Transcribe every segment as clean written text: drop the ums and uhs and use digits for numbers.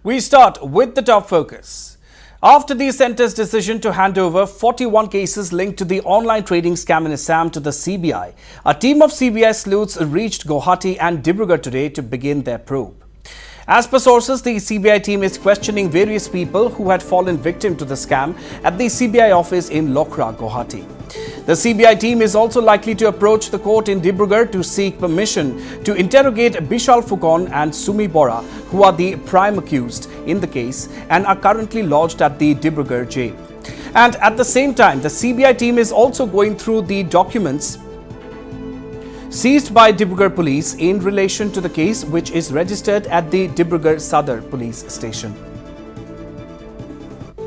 We start with the top focus. After the centre's decision to hand over 41 cases linked to the online trading scam in Assam to the CBI, a team of CBI sleuths reached Guwahati and Dibrugarh today to begin their probe. As per sources, the CBI team is questioning various people who had fallen victim to the scam at the CBI office in Lokra, Guwahati. The CBI team is also likely to approach the court in Dibrugarh to seek permission to interrogate Bishal Phukon and Sumi Bora, who are the prime accused in the case and are currently lodged at the Dibrugarh jail. And at the same time, the CBI team is also going through the documents seized by Dibrugarh police in relation to the case, which is registered at the Dibrugarh Sadar police station.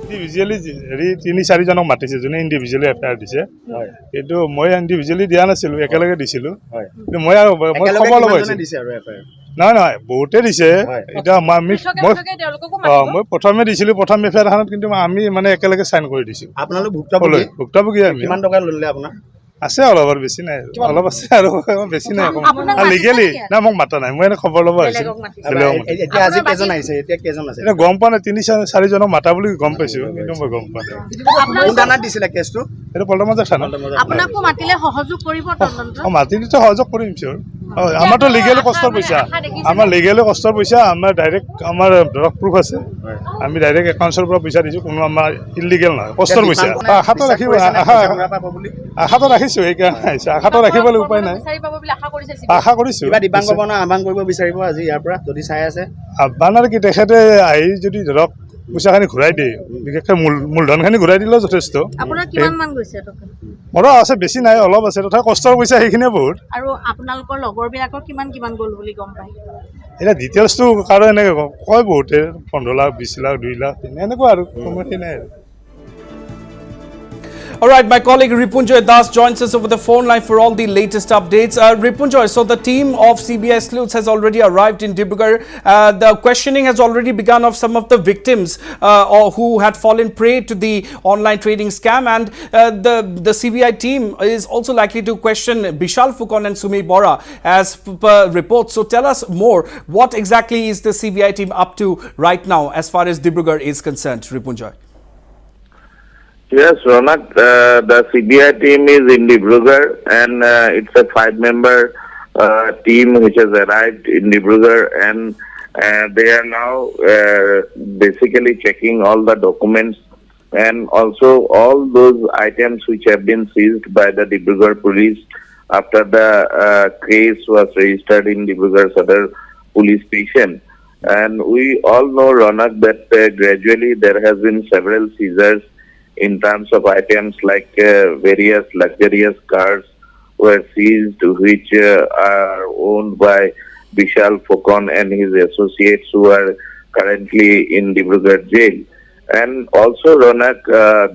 Individually, তিনি চাৰিজনক মাতিছে যোনে ইন্ডিভিজুৱেলি FIR দিছে কিন্তু মই ইন্ডিভিজুৱেলি দিয়া নাছিলো একেলগে দিছিলো কিন্তু মই খবৰ ল'ব দিছে আৰু এফআইআৰ নহয় বহুতে দিছে এটা মই প্ৰথমে দিছিলো প্ৰথম এফআইআৰখনত কিন্তু আমি মানে একেলগে সাইন কৰি দিছিলো আপোনালোক ভুক্তভোগী আমি কিমান টকা ল'লে আপোনাৰ আছে অলপ বেছি নাই অলপ আছে আৰু বেছি নাই লিগেলি না মোক মাতা নাই মই এনে খবৰ ল'ব আহিছিলো এতিয়া আজি কেজন আহিছে এতিয়া কেজন আছে এটা গম পোৱা নাই তিনি চাৰিজনক মাতা বুলি গম পাইছো কিন্তু মই গম পোৱা নাই কোন থানাত দিছিলে কেছটো এটা পল্টনবজাৰ থানা আপোনাকো মাতিলে সহযোগ কৰিব তদন্ত মাতিলে তো সহযোগ কৰিম চিয়ৰ আমাৰতো লিগেলি কষ্টৰ পইচা আমাৰ লিগেলি কষ্টৰ পইচা আমাৰ ডাইৰেক্ট আমাৰ ড্ৰক প্ৰুফ আছে আমি ডাইৰেক্ট একাউণ্টৰ পৰা পইচা দিছো কোনো আমাৰ ইলিগেল নহয় কষ্টৰ পইচা আশাটো ৰাখিব আশাটো ৰাখিছো এইকাৰণে আহিছে আশাটো ৰাখিবলৈ উপায় নাই আশা কৰিছো কিবা দিবাংগ বনা আহ্বান কৰিব বিচাৰিব আজি ইয়াৰ পৰা যদি চাই আছে আহ্বান আৰু কি তেখেতে আহি যদি ধৰক পইচাখিনি ঘূৰাই দিয়ে বিশেষকৈ মূলধনখিনি ঘূৰাই দিলেও যথেষ্ট আপোনাৰ কিমান মান গৈছে টকা মোৰ আছে বেছি নাই অলপ আছে তথাপি কষ্টৰ পইচা সেইখিনিয়ে বহুত আৰু আপোনালোকৰ লগৰবিলাকৰ কিমান গ'ল বুলি গম পায় এটা ডিটেইলছটো কাৰো এনেকৈ কয় বহুতে 15 লাখ 20 লাখ 2 লাখ এনেকুৱা আৰু কমতি নাই All right, my colleague Ripunjyoti Das joins us over the phone line for all the latest updates. Ripunjyoti, so the team of CBI sleuths has already arrived in Dibrugarh. The questioning has already begun of some of the victims or who had fallen prey to the online trading scam, and the CBI team is also likely to question Bishal Phukon and Sumi Bora as per reports. So tell us more. What exactly is the CBI team up to right now as far as Dibrugarh is concerned, Ripunjyoti? Yes, Ronak, the CBI team is in Dibrugarh and it's a 5-member team which has arrived in Dibrugarh, and they are now basically checking all the documents and also all those items which have been seized by the Dibrugarh police after the case was registered in Dibrugarh Sadar police station. And we all know, Ronak, that gradually there has been several seizures in terms of items like various luxurious cars were seized, which are owned by Bishal Phukon and his associates who are currently in Dibrugarh jail. And also, Ronak,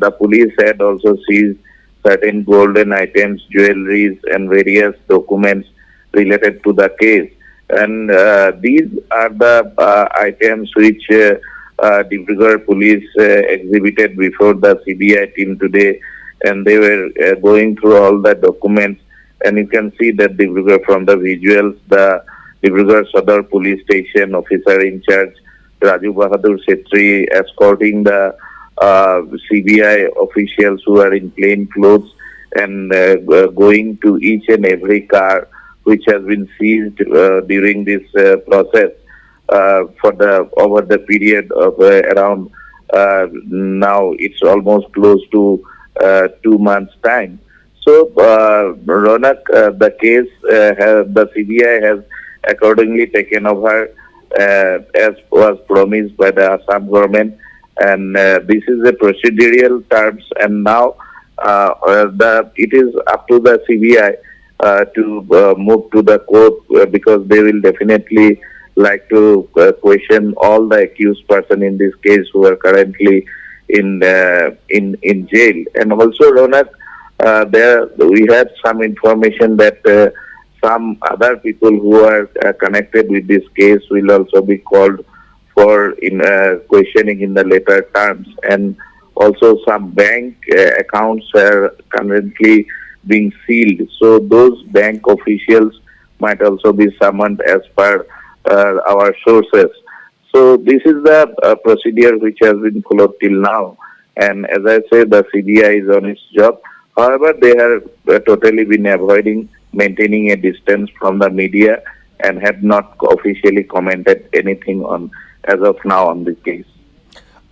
the police had also seized certain golden items, jewelries and various documents related to the case. And these are the items which Dibrugarh police exhibited before the CBI team today, and they were going through all the documents, and you can see that Dibrugarh from the visuals, the Dibrugarh Sadar police station officer in charge Raju Bahadur Setri escorting the CBI officials who are in plain clothes and going to each and every car which has been seized during this process. Over the period of around now it's almost close to 2 months time. So Ronak, the case the CBI has accordingly taken over as was promised by the Assam government, and this is a procedural terms, and now it is up to the CBI to move to the court because they will definitely like to question all the accused person in this case who are currently in jail. And also, Ronak, we had some information that some other people who are connected with this case will also be called for questioning in the later terms, and also some bank accounts are currently being sealed. So those bank officials might also be summoned as per our sources. So this is the procedure which has been followed till now. And as I say, the CBI is on its job. However, they have totally been avoiding maintaining a distance from the media and have not officially commented anything on as of now on this case.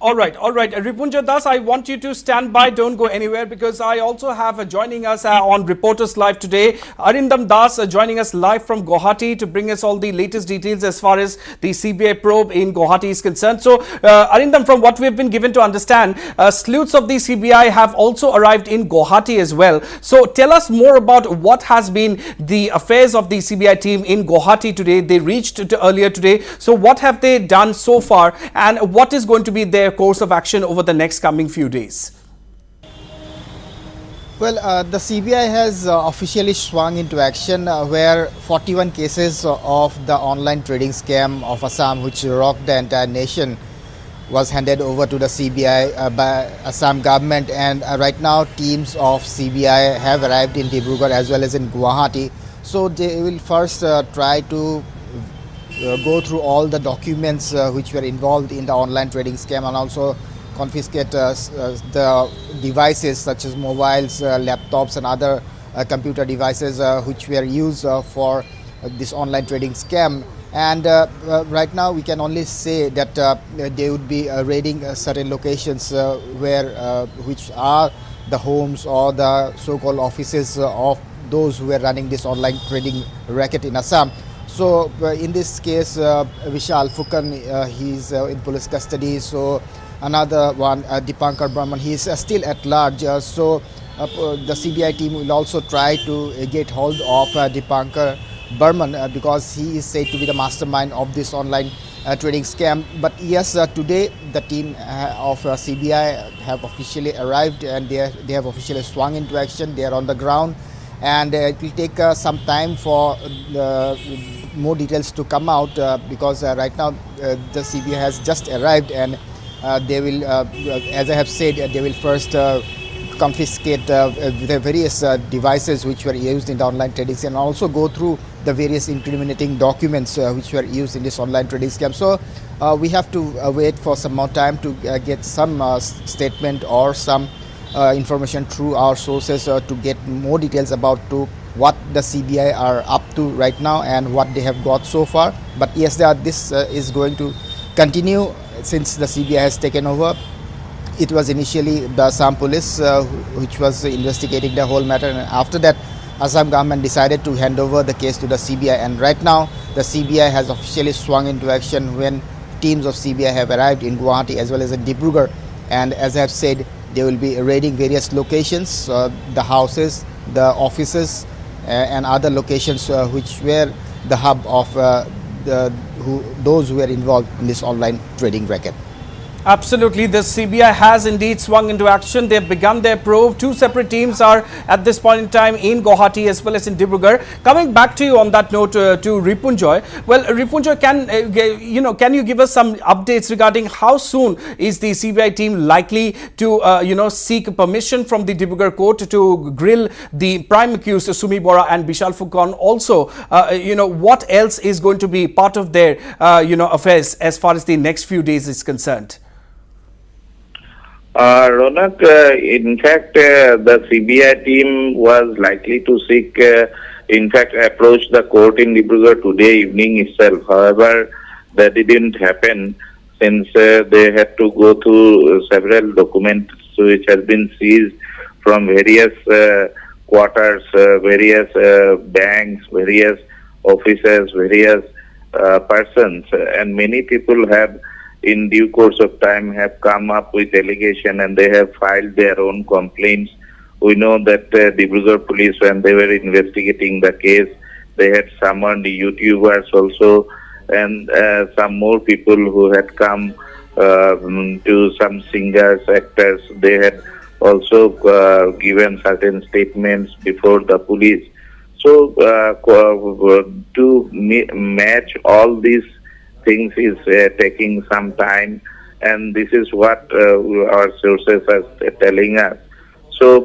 All right. Ripunjyoti Das, I want you to stand by. Don't go anywhere because I also have joining us on Reporters Live today, Rindam Das joining us live from Guwahati to bring us all the latest details as far as the CBI probe in Guwahati is concerned. So, Rindam, from what we've been given to understand, sleuths of the CBI have also arrived in Guwahati as well. So, tell us more about what has been the affairs of the CBI team in Guwahati today. They reached earlier today. So, what have they done so far and what is going to be their course of action over the next coming few days? Well, the CBI has officially swung into action where 41 cases of the online trading scam of Assam, which rocked the entire nation, was handed over to the CBI by Assam government, and right now teams of CBI have arrived in Dibrugarh as well as in Guwahati. So they will first try to go through all the documents which were involved in the online trading scam and also confiscate the devices such as mobiles, laptops and other computer devices which were used for this online trading scam. And right now we can only say that they would be raiding certain locations where which are the homes or the so-called offices of those who were running this online trading racket in Assam. So in this case, Vishal Fukan, he is in police custody. So another one, Dipankar Burman, he is still at large. So the CBI team will also try to get hold of Dipankar Burman because he is said to be the mastermind of this online trading scam. But yes, today the team of CBI have officially arrived and they have officially swung into action. They are on the ground. And it will take some time for more details to come out because right now the CBI has just arrived and they will, as I have said, they will first confiscate the various devices which were used in the online trading scam and also go through the various incriminating documents which were used in this online trading scam. So we have to wait for some more time to get some statement or some information through our sources to get more details about what the CBI are up to right now and what they have got so far. But yes, this is going to continue since the CBI has taken over. It was initially the Assam police which was investigating the whole matter, and after that Assam government decided to hand over the case to the CBI, and right now the CBI has officially swung into action when teams of CBI have arrived in Guwahati as well as in Dibrugarh. And as I have said, they will be raiding various locations, the houses, the offices and other locations which were the hub of those who were involved in this online trading racket. Absolutely, the CBI has indeed swung into action. They have begun their probe. Two separate teams are at this point in time in Guwahati as well as in Dibrugarh. Coming back to you on that note, to Ripunjyoti. Well, Ripunjyoti, can you give us some updates regarding how soon is the CBI team likely to seek permission from the Dibrugarh court to grill the prime accused Sumi Bora and Vishal Fukan? Also, what else is going to be part of their affairs as far as the next few days is concerned? Ronak, in fact, the CBI team was likely to seek, in fact, approach the court in Dibrugarh today evening itself. However, that didn't happen since they had to go through several documents which has been seized from various quarters, various banks, various offices, various persons, and many people have in due course of time have come up with allegation and they have filed their own complaints. We know that Dibrugarh police, when they were investigating the case, they had summoned YouTubers also and some more people who had come to some singers, actors. They had also given certain statements before the police. So to match all these things is taking some time, and this is what our sources are telling us. So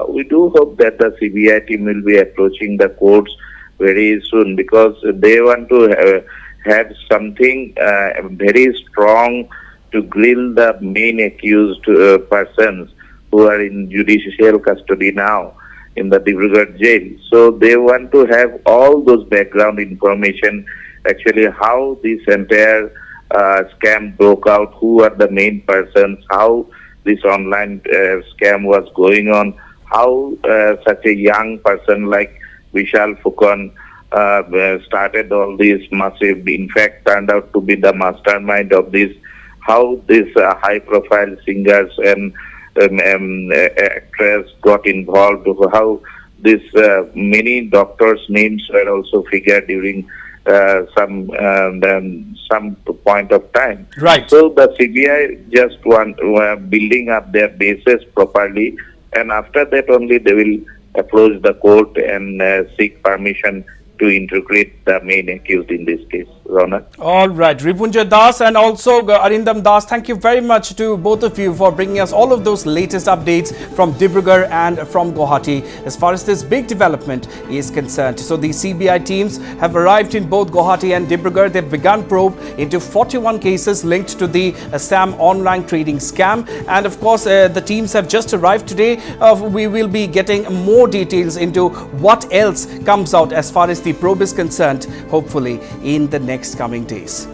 we do hope that the CBI team will be approaching the courts very soon because they want to had something very strong to grill the main accused persons who are in judicial custody now in the Dibrugarh jail. So they want to have all those background information, actually how this entire scam broke out, who are the main persons, how this online scam was going on, how such a young person like Vishal Fukan started all this massive, in fact turned out to be the mastermind of this, how these high profile singers and actress got involved, how this many doctors' names were also figured during some point of time. Right. So the CBI just were building up their bases properly, and after that only they will approach the court and seek permission to integrate the main accused in this case. Ronak. All right, Ripunjyoti Das and also Rindam Das, thank you very much to both of you for bringing us all of those latest updates from Dibrugarh and from Guwahati as far as this big development is concerned. So the CBI teams have arrived in both Guwahati and Dibrugarh. They've begun probe into 41 cases linked to the Assam online trading scam. And of course, the teams have just arrived today. We will be getting more details into what else comes out as far as the probe is concerned, hopefully in the next coming days.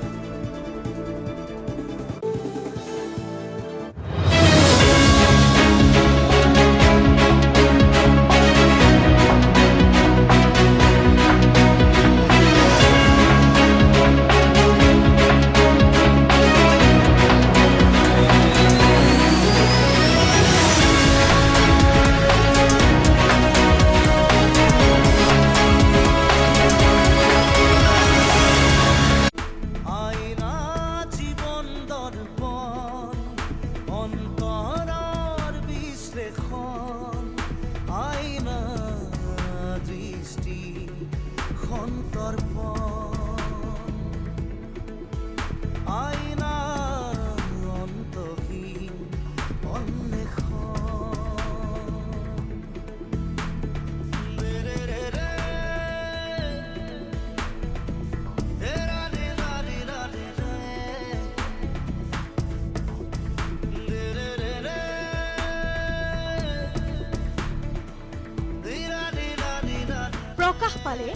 প্ৰকাশ পালে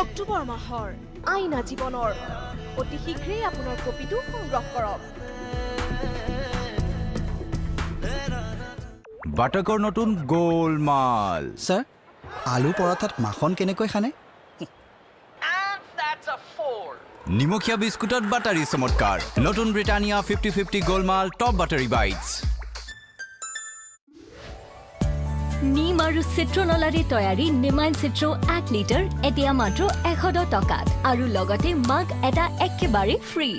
অক্টোবৰ মাহৰ আইনা জীৱনৰ অতি শীঘ্ৰেই আপোনাৰ কপিটো সংগ্ৰহ কৰক। বাটাকৰ নতুন গোলমাল স্যাৰ আলু পৰঠাত মাখন কেনেকৈ খানে? নিমখীয়া বিস্কুটত বাটাৰী চমৎকাৰ নতুন ব্ৰিটানিয়া 50-50 গোলমাল টপ বাটাৰী বাইটছ। নিম আৰু চিট্ৰনলাৰে তৈয়াৰী নিমাইন চিট্ৰ 1 লিটাৰ এতিয়া মাত্ৰ 110 টকাত আৰু লগতে মাগ এটা একেবাৰে ফ্ৰী।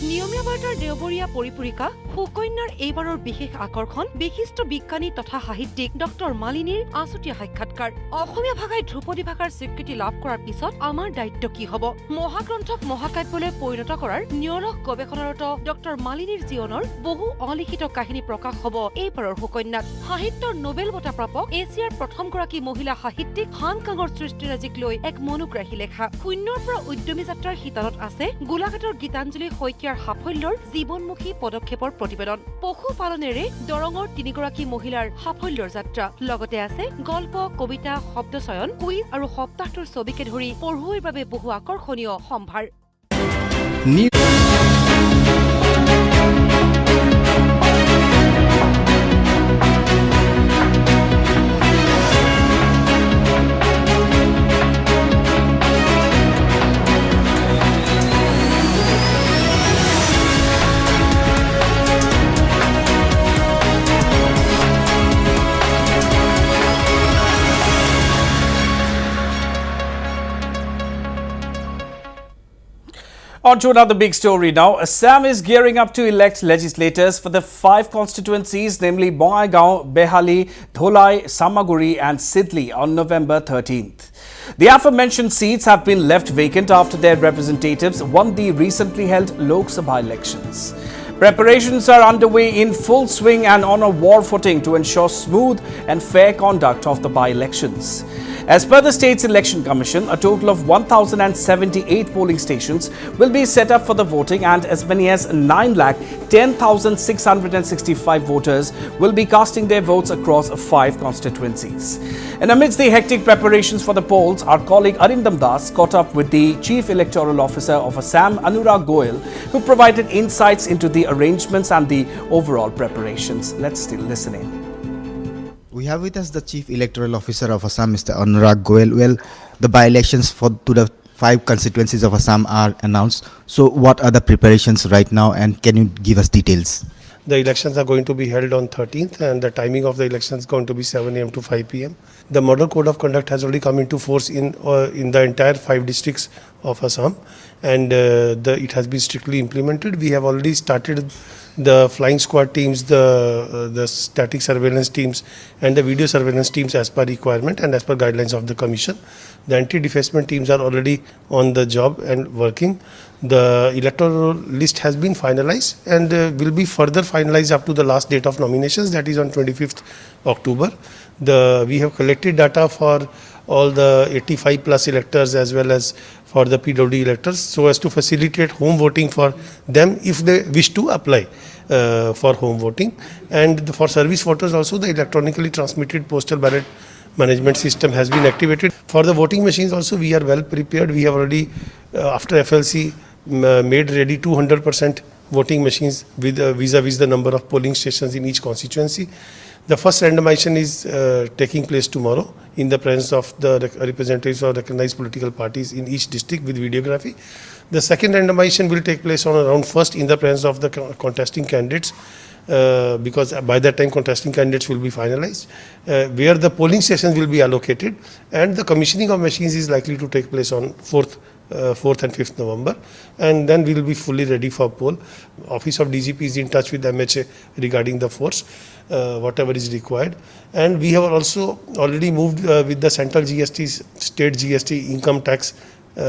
নিয়মীয়া বাৰ্তাৰ দেওবৰীয়া পৰিপূৰিকা সুকন্যাৰ এইবাৰৰ বিশেষ আকৰ্ষণ বিশিষ্ট বিজ্ঞানী তথা সাহিত্যিক ডক্টৰ মালিনীৰ আছুতীয়া সাক্ষাৎকাৰ। অসমীয়া ভাষাই ধ্ৰুপদী ভাষাৰ স্বীকৃতি লাভ কৰাৰ পিছত আমাৰ দায়িত্ব কি হ'ব? মহাগ্ৰন্থক মহাকাব্যলৈ পৰিণত কৰাৰ নিৰলস গৱেষণাৰত ডক্টৰ মালিনীৰ জীৱনৰ বহু অলিখিত কাহিনী প্ৰকাশ হ'ব এইবাৰৰ সুকন্যাত। সাহিত্যৰ নোবেল বঁটা প্ৰাপক এছিয়াৰ প্ৰথমগৰাকী মহিলা সাহিত্যিক হাংকাঙৰ সৃষ্টিৰাজিক লৈ এক মনোগ্ৰাহী লেখা। শূন্যৰ পৰা উদ্যমী যাত্ৰাৰ শিতানত আছে গোলাঘাটৰ গীতাঞ্জলি শইকীয়াৰ সাফল্যৰ জীৱনমুখী পদক্ষেপৰ প্ৰতিবেদন। পশুপালনেৰে দৰঙৰ 3গৰাকী মহিলাৰ সাফল্যৰ যাত্ৰা, লগতে আছে গল্প, কবিতা, শব্দচয়ন, কুইজ আৰু সপ্তাহটোৰ ছবিকে ধৰি পঢ়ুৱৈৰ বাবে বহু আকৰ্ষণীয় সম্ভাৰ। On to another big story now. Assam is gearing up to elect legislators for the 5 constituencies, namely Bongaigaon, Behali, Dholai, Samaguri and Sidli on November 13th. The aforementioned seats have been left vacant after their representatives won the recently held Lok Sabha elections. Preparations are underway in full swing and on a war footing to ensure smooth and fair conduct of the by-elections. As per the state's election commission, a total of 1,078 polling stations will be set up for the voting, and as many as 9,10,665 voters will be casting their votes across 5 constituencies. And amidst the hectic preparations for the polls, our colleague Rindam caught up with the Chief Electoral Officer of Assam, Anurag Goyal, who provided insights into the arrangements and the overall preparations. Let's still listen in. We have with us the Chief Electoral Officer of Assam, Mr. Anurag Goyal. Well, the by-elections to the 5 constituencies of Assam are announced. So what are the preparations right now, and can you give us details? The elections are going to be held on 13th, and the timing of the elections is going to be 7 a.m. to 5 p.m. The Model Code of Conduct has already come into force in the entire 5 districts of Assam, and it has been strictly implemented. We have already started the flying squad teams, the static surveillance teams, and the video surveillance teams as per requirement and as per guidelines of the Commission. The anti-defacement teams are already on the job and working. The electoral list has been finalized and will be further finalized up to the last date of nominations, that is on 25th October. We have collected data for all the 85 plus electors as well as for the PWD electors, so as to facilitate home voting for them if they wish to apply for home voting. And for service voters also, the electronically transmitted postal ballot management system has been activated. For the voting machines also, we are well prepared. We have already, after FLC, made ready 200% voting machines with vis-a-vis the number of polling stations in each constituency. The first randomization is taking place tomorrow in the presence of the representatives of recognized political parties in each district with videography. The second randomization will take place on around 1st in the presence of the contesting candidates, because by that time contesting candidates will be finalized, where the polling stations will be allocated, and the commissioning of machines is likely to take place on 4th and 5th November, and then we will be fully ready for poll. Office of DGP is in touch with MHA regarding the force, whatever is required, and we have also already moved with the central GST, state GST, income tax,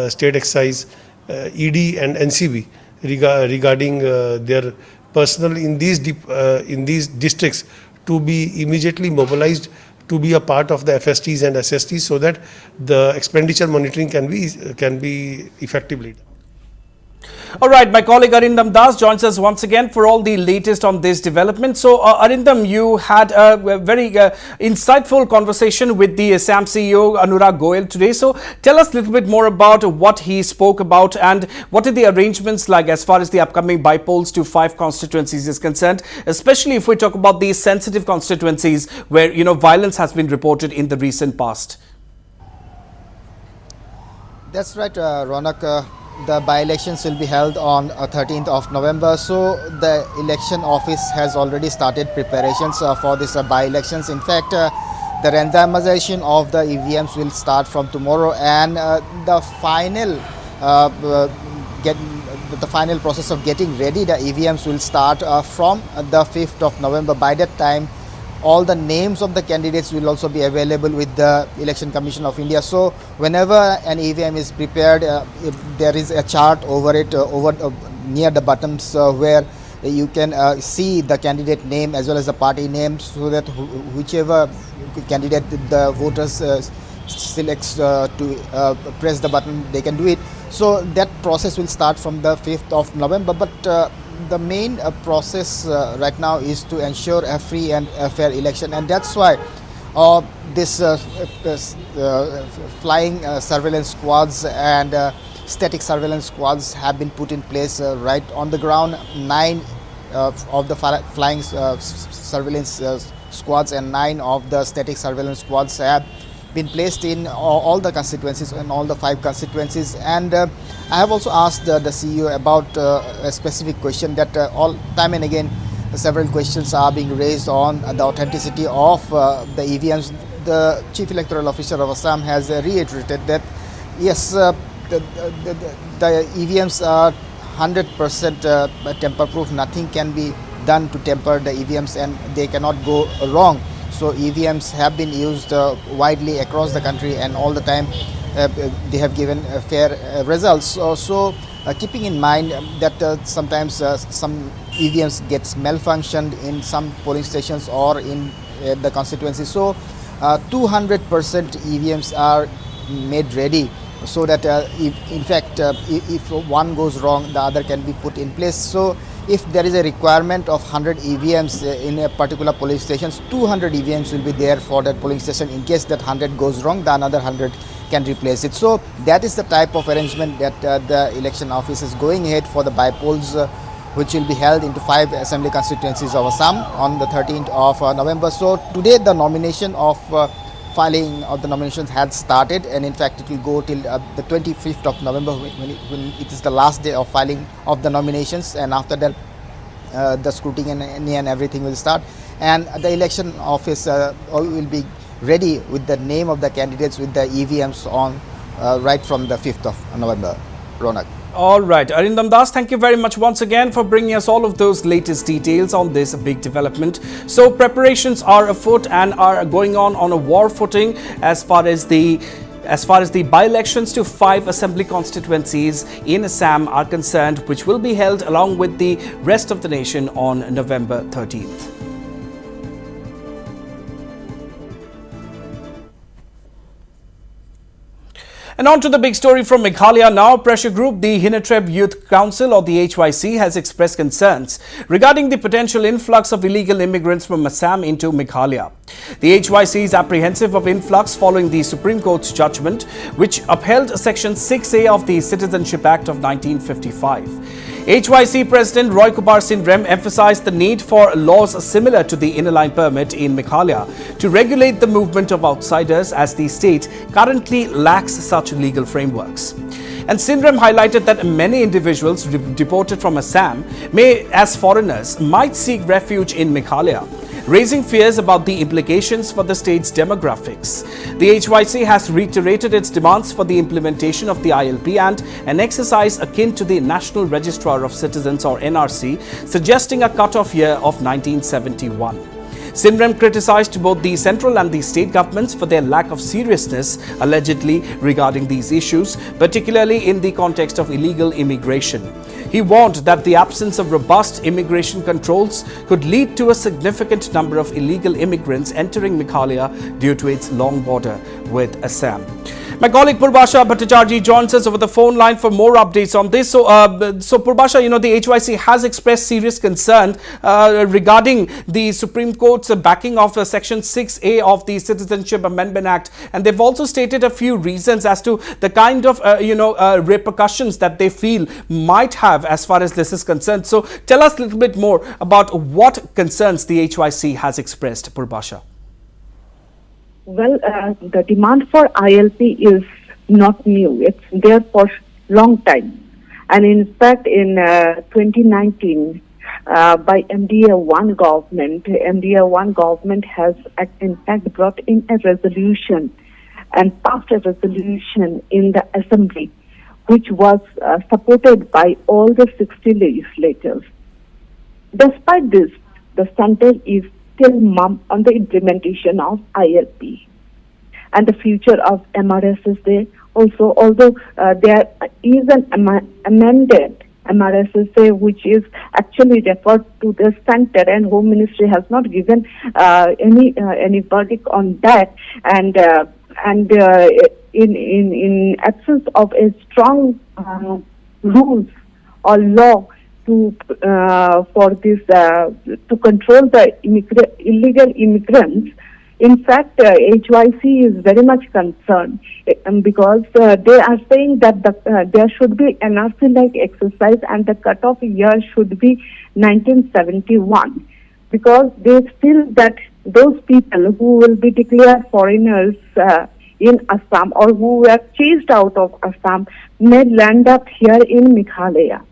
state excise, ED and NCB regarding their personnel in these districts to be immediately mobilized to be a part of the FSTs and SSTs, so that the expenditure monitoring can be effectively done. All right, my colleague Arindam Das joins us once again for all the latest on this development. So, Arindam, you had a very insightful conversation with the Assam CEO Anurag Goyal today. So, tell us a little bit more about what he spoke about and what are the arrangements like as far as the upcoming by-polls to 5 constituencies is concerned, especially if we talk about these sensitive constituencies where, violence has been reported in the recent past. That's right, Ronak. The by-elections will be held on 13th of November. So the election office has already started preparations for this by-elections. In fact, the randomization of the EVMs will start from tomorrow, and the final process of getting ready the EVMs will start from the 5th of November. By that time, all the names of the candidates will also be available with the Election Commission of India. So whenever an EVM is prepared, there is a chart over it, near the buttons, where you can see the candidate name as well as the party name, so that whichever candidate the voters selects to press the button, they can do it. So that process will start from the 5th of November. But the main process right now is to ensure a free and fair election, and that's why this flying surveillance squads and static surveillance squads have been put in place right on the ground. 9 of the flying surveillance squads and 9 of the static surveillance squads have been placed in all the constituencies, in all the 5 constituencies. And I have also asked the CEO about a specific question that all time and again several questions are being raised on the authenticity of the EVMs. The Chief Electoral Officer of Assam has reiterated that yes, the EVMs are 100% tamper-proof. Nothing can be done to temper the EVMs, and they cannot go wrong. So EVMs have been used widely across the country, and all the time they have given fair results. So keeping in mind that sometimes some EVMs gets malfunctioned in some polling stations or in the constituency. So 200% EVMs are made ready, so that if one goes wrong, the other can be put in place. So if there is a requirement of 100 EVMs in a particular polling station, 200 EVMs will be there for that polling station. In case that 100 goes wrong, the another 100 can replace it. So that is the type of arrangement that the election office is going ahead for the by-polls, which will be held into 5 assembly constituencies of Assam on the 13th of November. So today the nomination of filing of the nominations had started, and in fact it will go till the 25th of November when it is the last day of filing of the nominations, and after that the scrutiny and everything will start, and the election office will be ready with the name of the candidates with the EVMs on right from the 5th of November. Ronak. All right, Arindam Das, thank you very much once again for bringing us all of those latest details on this big development. So preparations are afoot and are going on a war footing as far as the by-elections to 5 assembly constituencies in Assam are concerned, which will be held along with the rest of the nation on November 13th. And on to the big story from Meghalaya now. Pressure group, the Hinatreb Youth Council or the HYC has expressed concerns regarding the potential influx of illegal immigrants from Assam into Meghalaya. The HYC is apprehensive of influx following the Supreme Court's judgment, which upheld Section 6A of the Citizenship Act of 1955. HYC President Roy Kumar Sindrem emphasized the need for laws similar to the inner line permit in Meghalaya to regulate the movement of outsiders, as the state currently lacks such legal frameworks. And Sindrem highlighted that many individuals deported from Assam as foreigners might seek refuge in Meghalaya, raising fears about the implications for the state's demographics. The HYC has reiterated its demands for the implementation of the ILP and an exercise akin to the National Registrar of Citizens or NRC, suggesting a cut-off year of 1971. Sindrem criticized both the central and the state governments for their lack of seriousness, allegedly, regarding these issues, particularly in the context of illegal immigration. He warned that the absence of robust immigration controls could lead to a significant number of illegal immigrants entering Meghalaya due to its long border with Assam. My colleague Purbasha Bhattacharjee joins us over the phone line for more updates on this. So Purbasha, the HYC has expressed serious concern regarding the Supreme Court's backing of Section 6A of the Citizenship Amendment Act, and they've also stated a few reasons as to the kind of repercussions that they feel might have as far as this is concerned. So tell us a little bit more about what concerns the HYC has expressed, Purbasha. Well, the demand for ILP is not new. It's there for long time. And in fact, in 2019, by MDA-1 government has in fact brought in a resolution and passed a resolution in the assembly, which was supported by all the 60 legislators. Despite this, the center is still mum on the implementation of ILP and the future of MRSS there. Also, although there is an amended MRSSA which is actually referred to the center, and Home Ministry has not given any verdict on that, and in absence of a strong rules or law for this to control the illegal immigrants. In fact, HYC is very much concerned because they are saying that there should be an NRC-like exercise and the cutoff year should be 1971, because they feel that those people who will be declared foreigners in Assam or who were chased out of Assam may land up here in Meghalaya.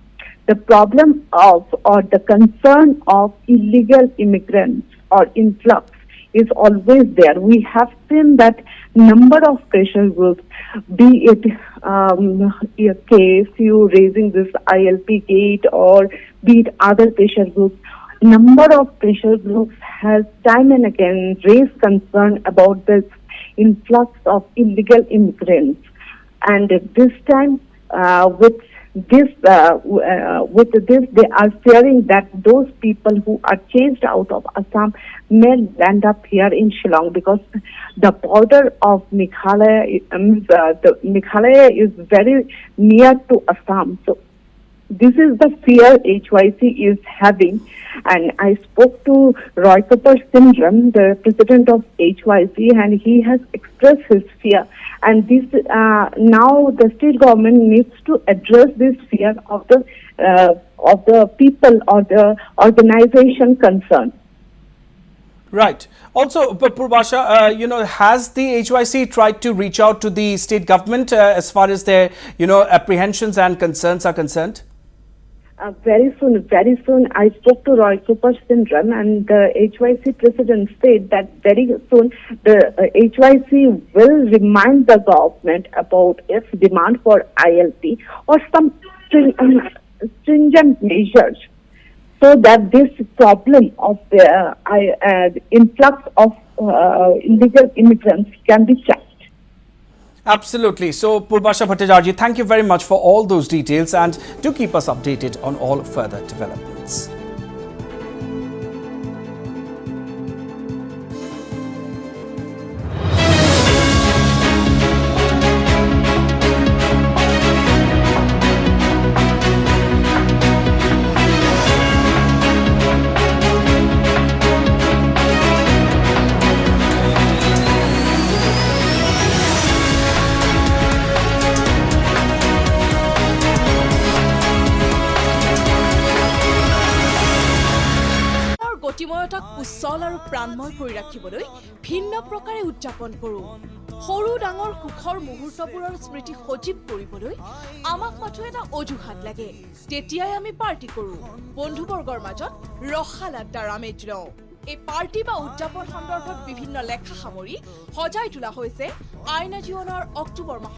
The problem of or the concern of illegal immigrants or influx is always there. We have seen that number of pressure groups, be it KSU raising this ILP gate or be it other pressure groups, number of pressure groups has time and again raised concern about this influx of illegal immigrants. And this time, with this, they are fearing that those people who are chased out of Assam may land up here in Shillong, because the border of Meghalaya, the Meghalaya is very near to Assam. So this is the fear HYC is having. And I spoke to Roy Kapoor Syndrome, the president of HYC, and he has expressed his fear. And this now the state government needs to address this fear of the people or the organization concerned. Right. Also, Purbasha, has the HYC tried to reach out to the state government as far as their, apprehensions and concerns are concerned? Very soon, I spoke to Roy Kapoor Syndrome, and the HYC president said that very soon the HYC will remind the government about its demand for ILP or some stringent measures, so that this problem of the influx of illegal immigrants can be checked. Absolutely. So, Purbasha Bhattacharjee, thank you very much for all those details, and do keep us updated on all further developments. গতিময়তাক উচ্চল আৰু প্ৰাণময় কৰি ৰাখিবলৈ ভিন্ন প্ৰকাৰে উদযাপন কৰোঁ। সৰু ডাঙৰ সুখৰ মুহূৰ্তবোৰৰ স্মৃতি সজীৱ কৰিবলৈ আমাক মাথো এটা অজুহাত লাগে, তেতিয়াই আমি পাৰ্টি কৰোঁ। বন্ধুবৰ্গৰ মাজত ৰসাল আড্ডাৰ আমেজ লওঁ। এই পাৰ্টি বা উদযাপন সন্দৰ্ভত বিভিন্ন লেখা সামৰি সজাই তোলা হৈছে আইনা জীৱনৰ অক্টোবৰ মাহৰ